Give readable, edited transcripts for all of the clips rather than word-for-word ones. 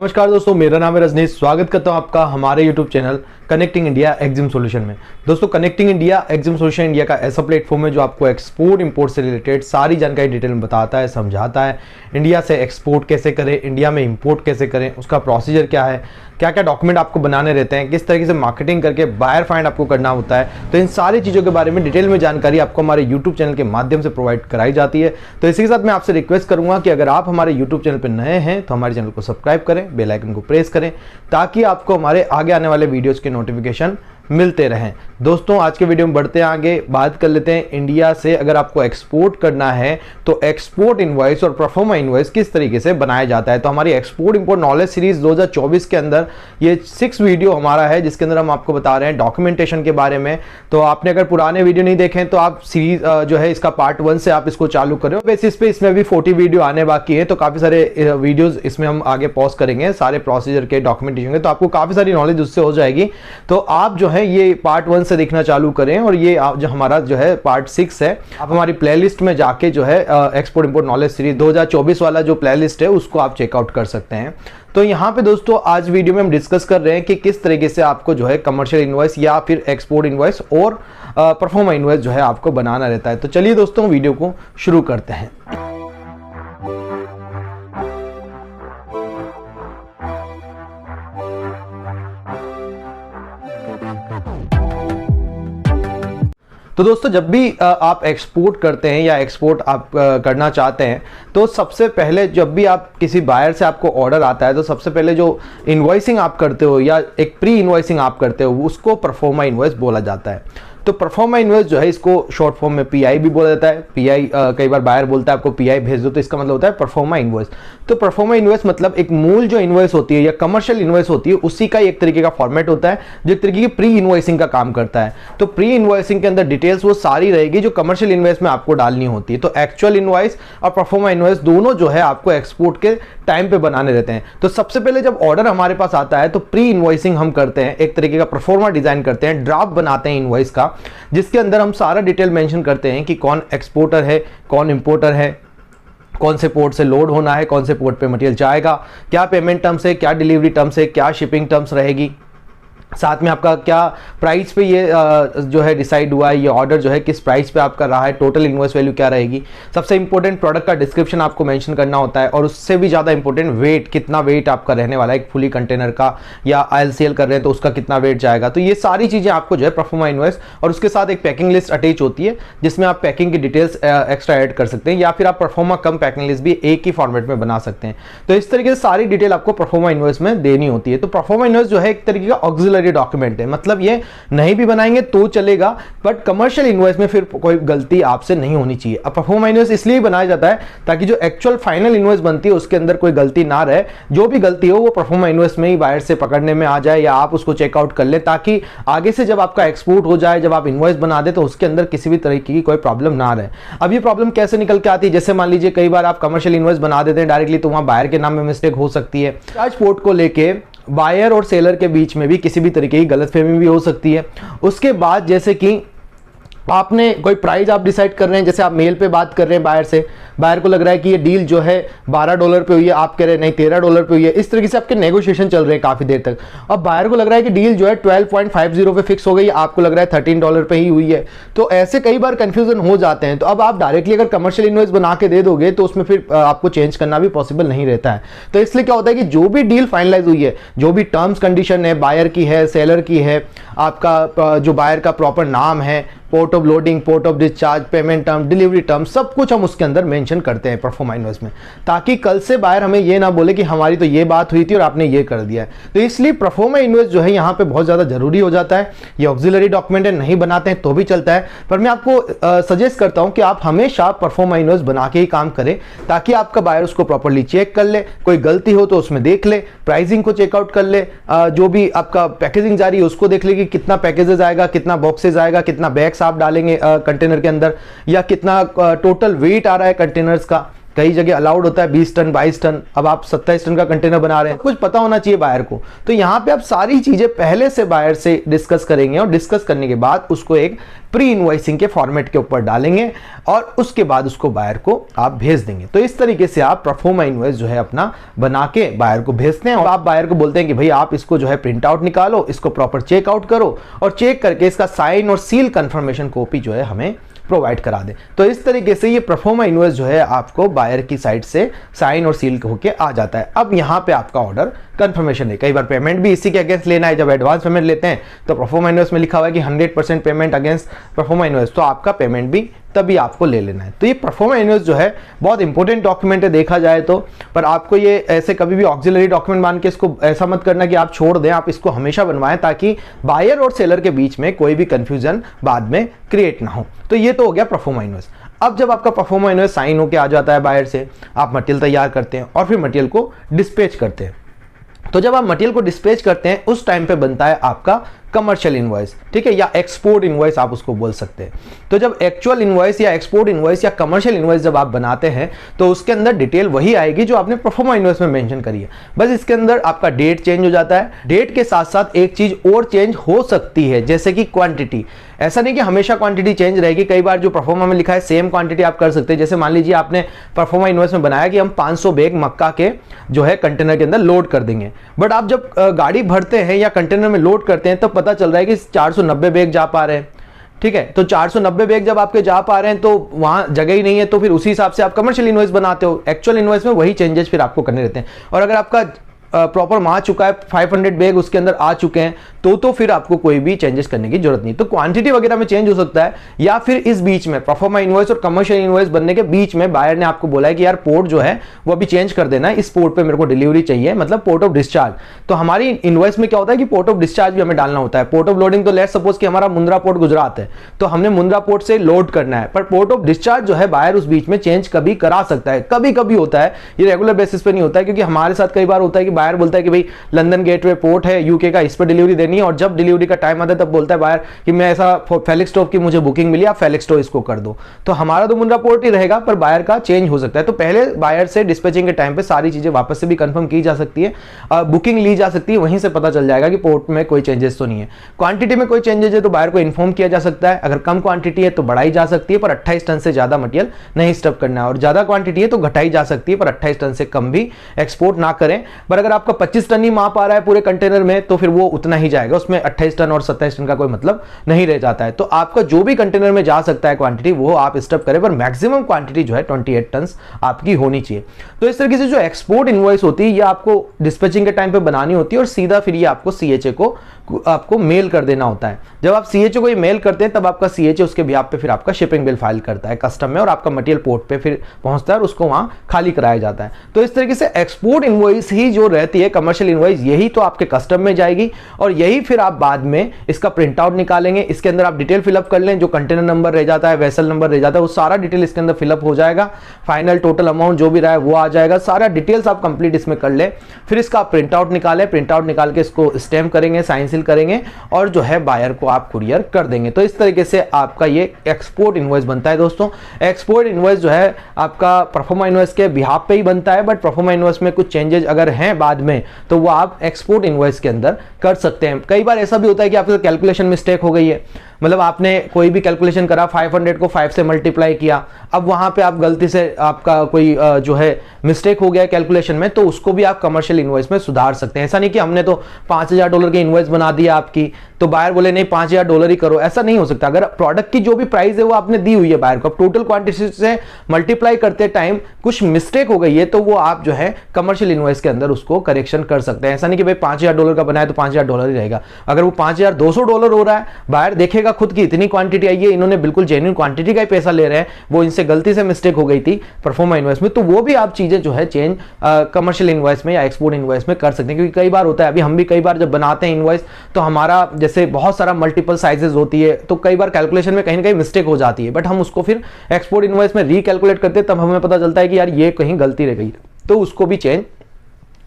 नमस्कार दोस्तों, मेरा नाम है रजनीश। स्वागत करता हूं आपका हमारे YouTube channel connecting India exam solution में। दोस्तों, connecting India exam solution India का ऐसा प्लेटफॉर्म है जो आपको एक्सपोर्ट इंपोर्ट से रिलेटेड सारी जानकारी डिटेल में बताता है, समझाता है। इंडिया से एक्सपोर्ट कैसे करें, इंडिया में इंपोर्ट कैसे करें, उसका प्रोसीजर क्या है, क्या क्या डॉक्यूमेंट आपको बनाने रहते हैं, किस तरीके से मार्केटिंग करके बायर फाइंड आपको करना होता है। तो इन सारी चीज़ों के बारे में डिटेल में जानकारी आपको हमारे यूट्यूब चैनल के माध्यम से प्रोवाइड कराई जाती है। तो इसी के साथ मैं आपसे रिक्वेस्ट करूंगा कि अगर आप हमारे यूट्यूब चैनल पर नए हैं तो हमारे चैनल को सब्सक्राइब करें, बेल आइकन को प्रेस करें ताकि आपको हमारे आगे आने वाले वीडियोज़ के नोटिफिकेशन मिलते रहें। दोस्तों, आज के वीडियो में बढ़ते हैं आगे, बात कर लेते हैं इंडिया से अगर आपको एक्सपोर्ट करना है तो एक्सपोर्ट इनवॉइस और परफॉर्मा इनवॉइस किस तरीके से बनाया जाता है। तो हमारी एक्सपोर्ट इंपोर्ट नॉलेज सीरीज 2024 के अंदर ये 6 वीडियो हमारा है जिसके अंदर हम आपको बता रहे हैं डॉक्यूमेंटेशन के बारे में। तो आपने अगर पुराने वीडियो नहीं देखे तो आप सीरीज जो है इसका पार्ट 1 से आप इसको चालू करें। बेसिस पे इसमें भी 40 वीडियो आने बाकी है, तो काफी सारे वीडियोज इसमें हम आगे पॉज करेंगे सारे प्रोसीजर के डॉक्यूमेंटेशन के, तो आपको काफी सारी नॉलेज उससे हो जाएगी। तो आप जो है ये पार्ट 1 से देखना चालू करें और ये जो हमारा जो है पार्ट 6 है, आप हमारी प्लेलिस्ट में जाके जो है एक्सपोर्ट इंपोर्ट नॉलेज सीरीज 2024 वाला जो प्लेलिस्ट है उसको आप चेकआउट कर सकते हैं। तो यहाँ पे दोस्तों आज वीडियो में हम डिस्कस कर रहे हैं कि किस तरीके से आपको जो है कमर्शियल इनवॉइस या फिर एक्सपोर्ट इनवॉइस और परफॉर्मा इनवॉइस जो है आपको बनाना रहता है। तो चलिए दोस्तों वीडियो को शुरू करते हैं। तो दोस्तों, जब भी आप एक्सपोर्ट करते हैं या एक्सपोर्ट आप करना चाहते हैं तो सबसे पहले जब भी आप किसी बायर से आपको ऑर्डर आता है तो सबसे पहले जो इनवॉइसिंग आप करते हो या एक प्री इनवॉइसिंग आप करते हो उसको परफॉर्मा इनवॉइस बोला जाता है। तो परफॉर्मा इनवॉइस जो है इसको शॉर्ट फॉर्म में पीआई भी बोला जाता है। पीआई कई बार बायर बोलता है आपको पीआई भेज दो, तो इसका मतलब होता है परफॉर्मा इनवॉइस। तो परफॉर्मा इनवॉइस मतलब एक मूल जो इनवॉइस होती है या कमर्शियल इनवॉइस होती है उसी का एक तरीके का फॉर्मेट होता है जो एक तरीके की प्री इनवॉइसिंग का काम करता है। तो प्री इनवॉइसिंग के अंदर डिटेल्स वो सारी रहेगी जो कमर्शियल इनवॉइस में आपको डालनी होती है। तो एक्चुअल इनवॉइस और परफॉर्मा इनवॉइस दोनों जो है आपको एक्सपोर्ट के टाइम पे बनाने रहते हैं। तो सबसे पहले जब ऑर्डर हमारे पास आता है तो प्री इनवॉइसिंग हम करते हैं, एक तरीके का परफॉर्मा डिजाइन करते हैं, ड्राफ्ट बनाते हैं इनवॉइस का, जिसके अंदर हम सारा डिटेल मेंशन करते हैं कि कौन एक्सपोर्टर है, कौन इंपोर्टर है, कौन से पोर्ट से लोड होना है, कौन से पोर्ट पे मटेरियल जाएगा, क्या पेमेंट टर्म्स है, क्या डिलीवरी टर्म्स है, क्या शिपिंग टर्म्स रहेगी, साथ में आपका क्या प्राइस पे ये जो है डिसाइड हुआ है, ये ऑर्डर जो है किस प्राइस पे आपका रहा है, टोटल इनवॉइस वैल्यू क्या रहेगी। सबसे इंपॉर्टेंट प्रोडक्ट का डिस्क्रिप्शन आपको मेंशन करना होता है और उससे भी ज़्यादा इंपॉर्टेंट वेट, कितना वेट आपका रहने वाला है, एक फुली कंटेनर का या ILCL कर रहे हैं तो उसका कितना वेट जाएगा। तो ये सारी चीज़ें आपको जो है परफॉर्मा इनवॉइस और उसके साथ एक पैकिंग लिस्ट अटैच होती है जिसमें आप पैकिंग की डिटेल्स एक्स्ट्रा ऐड कर सकते हैं या फिर आप परफॉर्मा कम पैकिंग लिस्ट भी एक ही फॉर्मेट में बना सकते हैं। तो इस तरीके से सारी डिटेल आपको परफॉर्मा इनवॉइस में देनी होती है। तो परफॉर्मा इनवॉइस जो है एक तरीके का ऑक्सिलरी डॉक्यूमेंट है, मतलब ये नहीं भी बनाएंगे तो चलेगा, बट कमर्शियल इनवॉइस में फिर कोई गलती आपसे नहीं होनी चाहिए। अब परफॉर्मा इनवॉइस इसलिए बनाया जाता है ताकि जो एक्चुअल फाइनल इनवॉइस बनती है उसके अंदर कोई गलती ना रहे, जो भी गलती हो वो परफॉर्मा इनवॉइस में ही बायर से पकड़ने में आ जाए या आप उसको चेकआउट कर ले, ताकि आगे से जब आपका एक्सपोर्ट हो जाए, जब आप इनवॉइस बना दे तो उसके अंदर किसी भी तरीके की कोई प्रॉब्लम ना रहे। अब ये प्रॉब्लम कैसे निकल के आती है, जैसे मान लीजिए कई बार आप कमर्शियल इनवॉइस बना देते हैं डायरेक्टली तो वहां बायर के नाम में मिस्टेक हो सकती है। चार्ज पोर्ट को लेके बायर और सेलर के बीच में भी किसी भी तरीके की गलतफहमी भी हो सकती है। उसके बाद जैसे कि आपने कोई प्राइस आप डिसाइड कर रहे हैं, जैसे आप मेल पे बात कर रहे हैं बायर से, बायर को लग रहा है कि ये डील जो है $12 पे हुई है, आप कह रहे हैं नहीं $13 पे हुई है। इस तरीके से आपके नेगोशिएशन चल रहे हैं काफी देर तक। अब बायर को लग रहा है कि डील जो है 12.50 पे फिक्स हो गई, आपको लग रहा है $13 पे ही हुई है। तो ऐसे कई बार कंफ्यूजन हो जाते हैं। तो अब आप डायरेक्टली अगर कमर्शियल इनवॉइस बना के दे दोगे तो उसमें फिर आपको चेंज करना भी पॉसिबल नहीं रहता है। तो इसलिए क्या होता है कि जो भी डील फाइनलाइज हुई है, जो भी टर्म्स कंडीशन है, बायर की है, सेलर की है, आपका जो बायर का प्रॉपर नाम है, port of loading, port of discharge, payment term, delivery term, सब कुछ हम उसके अंदर मेंशन करते हैं परफॉर्मा इनवॉइस में, ताकि कल से बायर हमें ये ना बोले कि हमारी तो ये बात हुई थी और आपने ये कर दिया है। तो इसलिए परफॉर्मा इनवॉइस जो है यहाँ पे बहुत ज़्यादा जरूरी हो जाता है। ये ऑक्सिलरी डॉक्यूमेंट है, नहीं बनाते हैं तो भी चलता है, पर मैं आपको सजेस्ट करता हूँ कि आप हमेशा परफॉर्मा इनवॉइस बना के ही काम करें ताकि आपका बायर उसको प्रॉपरली चेक कर ले, कोई गलती हो तो उसमें देख ले, प्राइसिंग को चेकआउट कर ले, जो भी आपका पैकेजिंग जारी है उसको देख ले कि कितना पैकेजेस आएगा, कितना बॉक्सेज आएगा, कितना बैग्स आप डालेंगे कंटेनर के अंदर, या कितना टोटल वेट आ रहा है कंटेनर्स का, कई जगह अलाउड होता है 20 टन 22 टन, अब आप 27 टन का कंटेनर बना रहे हैं, कुछ पता होना चाहिए बायर को। तो यहाँ पे आप सारी चीजें पहले से बायर से डिस्कस करेंगे और डिस्कस करने के बाद उसको एक प्री इनवॉइसिंग के फॉर्मेट के ऊपर डालेंगे और उसके बाद उसको बायर को आप भेज देंगे। तो इस तरीके से आप प्रोफोमा इनवॉइस जो है अपना बना के बायर को भेजते हैं और आप बायर को बोलते हैं कि भाई आप इसको जो है प्रिंट आउट निकालो, इसको प्रॉपर चेक आउट करो और चेक करके इसका साइन और सील कंफर्मेशन कॉपी जो है हमें प्रोवाइड करा दें। तो इस तरीके से ये प्रोफोमा इनवॉइस जो है आपको बायर की साइड से साइन और सील होके आ जाता है। अब यहाँ पे आपका ऑर्डर कंफर्मेशन है। कई बार पेमेंट भी इसी के अगेंस्ट लेना है, जब एडवांस पेमेंट लेते हैं तो प्रोफोमा इनवॉइस में लिखा हुआ है कि 100% पेमेंट अगेंस्ट प्रोफोमा इनवॉइस, तो आपका पेमेंट भी तभी आपको ले लेना है। तो ये प्रोफोमा इनवॉइस जो है बहुत इंपॉर्टेंट डॉक्यूमेंट है देखा जाए तो, पर आपको ये ऐसे कभी भी ऑक्सिलरी डॉक्यूमेंट मान के इसको ऐसा मत करना कि आप छोड़ दें, आप इसको हमेशा बनवाएं ताकि बायर और सेलर के बीच में कोई भी कंफ्यूजन बाद में क्रिएट ना हो। तो ये तो हो गया प्रोफोमा इनवॉइस। अब जब आपका प्रोफोमा इनवॉइस साइन होके आ जाता है बायर से, आप मटेरियल तैयार करते हैं और फिर मटेरियल को डिस्पैच करते हैं। तो जब आप मटेरियल को डिस्पैच करते हैं उस टाइम पे बनता है आपका कमर्शियल इनवॉइस, ठीक है, या एक्सपोर्ट इनवॉइस आप उसको बोल सकते हैं। तो जब एक्चुअल इनवॉइस या एक्सपोर्ट इनवॉइस या कमर्शियल इनवॉइस जब आप बनाते हैं तो उसके अंदर डिटेल वही आएगी जो आपने प्रोफोमा इनवॉइस में मेंशन करी है, बस इसके अंदर आपका डेट चेंज हो जाता है। डेट के साथ साथ एक चीज और चेंज हो सकती है, जैसे कि क्वांटिटी। ऐसा नहीं कि हमेशा क्वांटिटी चेंज रहेगी, कई बार जो प्रोफोमा में लिखा है सेम क्वांटिटी आप कर सकते हैं। जैसे मान लीजिए आपने प्रोफोमा इनवॉइस में बनाया कि हम 500 बैग मक्का के जो है कंटेनर के अंदर लोड कर देंगे, बट आप जब गाड़ी भरते हैं या कंटेनर में लोड करते हैं तब पता चल रहा है कि 490 बैग जा पा रहे हैं, ठीक है। तो 490 बैग जब आपके जा पा रहे हैं तो वहां जगह ही नहीं है, तो फिर उसी हिसाब से आप कमर्शियल इनवॉइस बनाते हो। एक्चुअल इनवॉइस में वही चेंजेस फिर आपको करने रहते हैं। और अगर आपका प्रॉपर आ चुका है 500 बैग उसके अंदर आ चुके हैं तो फिर आपको कोई भी चेंजेस करने की जरूरत नहीं। तो क्वांटिटी वगैरह में चेंज हो सकता है, या फिर इस बीच में प्रोफोमा इनवॉइस और कमर्शियल इनवॉइस बनने के बीच में बायर ने आपको बोला है कि यार पोर्ट जो है वो अभी चेंज कर देना है, इस पोर्ट पे मेरे को डिलीवरी चाहिए, मतलब पोर्ट ऑफ डिस्चार्ज। तो हमारी इनवॉइस में क्या होता है कि पोर्ट ऑफ डिस्चार्ज भी हमें डालना होता है। पोर्ट ऑफ लोडिंग तो लेट्स सपोज कि हमारा मुंद्रा पोर्ट गुजरात है, तो हमने मुंद्रा पोर्ट से लोड करना है, पर पोर्ट ऑफ डिस्चार्ज जो है बायर उस बीच में चेंज कभी करा सकता है, कभी कभी होता है, ये रेगुलर बेसिस पे नहीं होता है। क्योंकि हमारे साथ कई बार होता है कि बायर बोलता है कि भाई लंदन गेटवे पोर्ट है यूके का, इस पर डिलीवरी देनी है, और जब डिलीवरी का टाइम आता है तब बोलता है बायर कि मैं ऐसा फेलिक्सटो की मुझे बुकिंग मिली, आप फेलिक्सटो इसको कर दो। तो हमारा तो मुंद्रा पोर्ट ही रहेगा, पर बायर का चेंज हो सकता है। तो पहले बायर से डिस्पैचिंग के टाइम पे सारी चीजें वापस से भी कंफर्म की जा सकती है, बुकिंग ली जा सकती है, वहीं से पता चल जाएगा कि पोर्ट में कोई चेंजेस तो नहीं है। क्वांटिटी में कोई चेंजेस है तो बायर को इन्फॉर्म किया जा सकता है। अगर कम क्वांटिटी है तो बढ़ाई जा सकती है, पर 28 टन से ज्यादा मटेरियल नहीं स्टफ करना है, और ज्यादा क्वांटिटी है तो घटाई जा सकती है, पर 28 टन से कम भी एक्सपोर्ट ना करें। पर अगर आपका 25 टन ही माप आ रहा है पूरे कंटेनर में तो फिर वो उतना ही जाएगा, उसमें 28 टन और 27 टन का कोई मतलब नहीं रह जाता है। तो आपका जो भी कंटेनर में जा सकता है क्वांटिटी वो आप स्टफ करें, पर मैक्सिमम क्वांटिटी जो है 28 टन आपकी होनी चाहिए। तो इस तरीके से जो एक्सपोर्ट इनवॉइस होती है ये आपको डिस्पैचिंग के टाइम पे बनानी होती है, और सीधा फिर ये आपको सीएचए को आपको मेल कर देना होता है। जब आप सीएचए को ये मेल करते हैं तब आपका सीएचए उसके बिहाफ पे फिर आपका शिपिंग बिल फाइल करता है कस्टम में, और आपका मटेरियल पोर्ट पे फिर पहुंचता है और उसको वहां खाली कराया जाता है। तो इस तरीके से एक्सपोर्ट इनवॉइस ही जो रहती है, कमर्शियल इनवॉइस, यही तो आपके कस्टम में जाएगी, और यही फिर आप बाद में इसका प्रिंट आउट निकालेंगे। इसके अंदर आप डिटेल फिलअप कर लें, जो कंटेनर नंबर रह जाता है, वेसल नंबर रह जाता है, वो सारा डिटेल इसके अंदर फिलअप हो जाएगा। फाइनल टोटल अमाउंट जो भी रहा है वो आ जाएगा, सारा डिटेल्स आप कंप्लीट इसमें कर ले। फिर इसका प्रिंट आउट निकालें, प्रिंट आउट निकाल के इसको स्टैम्प करेंगे, साइन सील करेंगे, और जो है बायर को आप कुरियर कर देंगे। तो इस तरीके से आपका ये एक्सपोर्ट इनवॉइस बनता है। दोस्तों एक्सपोर्ट इनवॉइस जो है आपका प्रोफोमा इनवॉइस के बिहाफ पे ही बनता है, बट प्रोफोमा इनवॉइस में कुछ चेंजेस अगर हैं बाद में तो वो आप एक्सपोर्ट इनवॉइस के अंदर कर सकते हैं। कई बार ऐसा भी होता है कि आपके कैलकुलेशन मिस्टेक हो गई है, मतलब आपने कोई भी कैलकुलेशन करा, 500 को 5 से मल्टीप्लाई किया, अब वहां पे आप गलती से आपका कोई जो है मिस्टेक हो गया कैलकुलेशन में, तो उसको भी आप कमर्शियल इनवॉइस में सुधार सकते हैं। ऐसा नहीं कि हमने तो $5000 की इनवॉइस बना दिया आपकी, तो बायर बोले नहीं $5000 ही करो, ऐसा नहीं हो सकता। अगर प्रोडक्ट की जो भी प्राइस है वो आपने दी हुई है बायर को, टोटल क्वांटिटी से मल्टीप्लाई करते टाइम कुछ मिस्टेक हो गई है, तो वो आप जो है कमर्शियल इनवॉइस के अंदर उसको करेक्शन कर सकते हैं। ऐसा नहीं कि भाई $5000 का बनाया तो $5000 ही रहेगा। अगर वो $5200 हो रहा है, बायर देखेगा खुद की इतनी क्वांटिटी आई है, इन्होंने बिल्कुल जेन्युइन क्वांटिटी का ही पैसा ले रहे हैं, वो इनसे गलती से मिस्टेक हो गई थी प्रोफोमा इनवॉइस में, तो वो भी आप चीजें जो है चेंज कमर्शियल इनवॉइस में या एक्सपोर्ट इनवॉइस में कर सकते हैं। क्योंकि कई बार होता है, अभी हम भी कई बार जब बनाते हैं इनवॉइस तो हमारा जैसे बहुत सारा मल्टीपल साइजेस होती है, तो कई बार कैलकुलेशन में कहीं ना कहीं मिस्टेक हो जाती है, बट हम उसको फिर एक्सपोर्ट इनवॉइस में रीकैलकुलेट करते हैं, तब हमें पता चलता है कि यार ये कहीं गलती रह गई है, तो उसको भी चेंज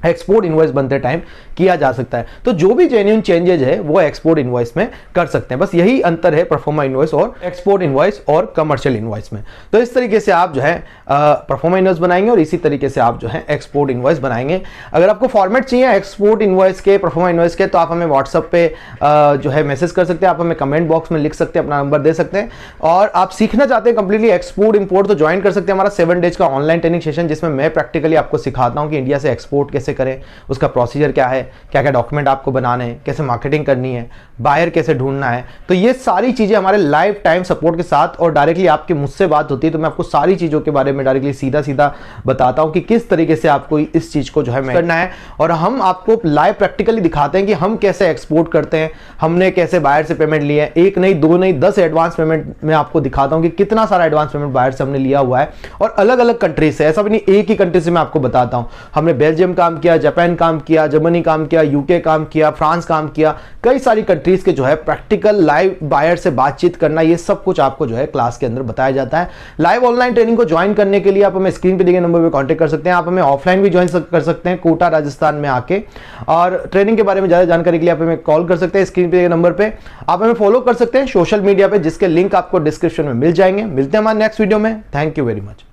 एक्सपोर्ट इनवॉइस बनते टाइम किया जा सकता है। तो जो भी जेन्युइन चेंजेज है वो एक्सपोर्ट इनवॉइस में कर सकते हैं। बस यही अंतर है परफॉर्मा इनवॉइस और एक्सपोर्ट इनवॉइस और कमर्शियल इनवॉइस में। तो इस तरीके से आप जो है परफॉर्मा इनवॉइस बनाएंगे और इसी तरीके से आप जो है एक्सपोर्ट इनवॉइस बनाएंगे। अगर आपको फॉर्मेट चाहिए एक्सपोर्ट इनवॉइस के, परफॉर्मा इनवॉइस के, तो आप हमें व्हाट्सएप पे जो है मैसेज कर सकते हैं, आप हमें कमेंट बॉक्स में लिख सकते हैं, अपना नंबर दे सकते हैं। और आप सीखना चाहते हैं कंप्लीटली एक्सपोर्ट इंपोर्ट, तो ज्वाइन कर सकते हैं हमारा 7 डेज का ऑनलाइन ट्रेनिंग सेशन, जिसमें मैं प्रैक्टिकली आपको सिखाता हूं कि इंडिया से एक्सपोर्ट कैसे करें, उसका प्रोसीजर क्या है, क्या क्या डॉक्यूमेंट आपको बनाने हैं, कैसे मार्केटिंग करनी है, बायर कैसे ढूंढना है। तो ये सारी चीजें हमारे लाइव टाइम सपोर्ट के साथ और डायरेक्टली आपके मुझसे बात होती है, तो मैं आपको सारी चीजों के बारे में डायरेक्टली सीधा सीधा बताता हूं कि किस तरीके से आपको इस चीज को जो है करना है। और हम आपको लाइव प्रैक्टिकली दिखाते हैं कि हम कैसे एक्सपोर्ट करते हैं, हमने कैसे बायर से पेमेंट लिया है, 1 नहीं 2 नहीं 10 एडवांस पेमेंट मैं आपको दिखाता हूं कि कितना सारा एडवांस पेमेंट बायर से हमने लिया हुआ है, और अलग अलग कंट्री से, ऐसा भी नहीं एक ही कंट्री से मैं आपको बताता हूं। हमने बेल्जियम काम किया, जापान काम किया, जर्मनी काम किया, यूके काम किया, फ्रांस काम किया, कई सारी कंट्रीज के जो है प्रैक्टिकल लाइव बायर से बातचीत करना, ये सब कुछ आपको जो है क्लास के अंदर बताया जाता है। लाइव ऑनलाइन ट्रेनिंग को ज्वाइन करने के लिए आप हमें स्क्रीन पे दिए गए नंबर पे कांटेक्ट कर सकते हैं। आप हमें ऑफलाइन भी ज्वाइन कर सकते हैं कोटा राजस्थान में आके, और ट्रेनिंग के बारे में ज्यादा जानकारी के लिए आप हमें कॉल कर सकते हैं स्क्रीन पे दिए गए नंबर पे। आप हमें फॉलो कर सकते हैं सोशल मीडिया पे, जिसके लिंक आपको डिस्क्रिप्शन में मिल जाएंगे। मिलते हैं हमारे नेक्स्ट वीडियो में। Thank you very much.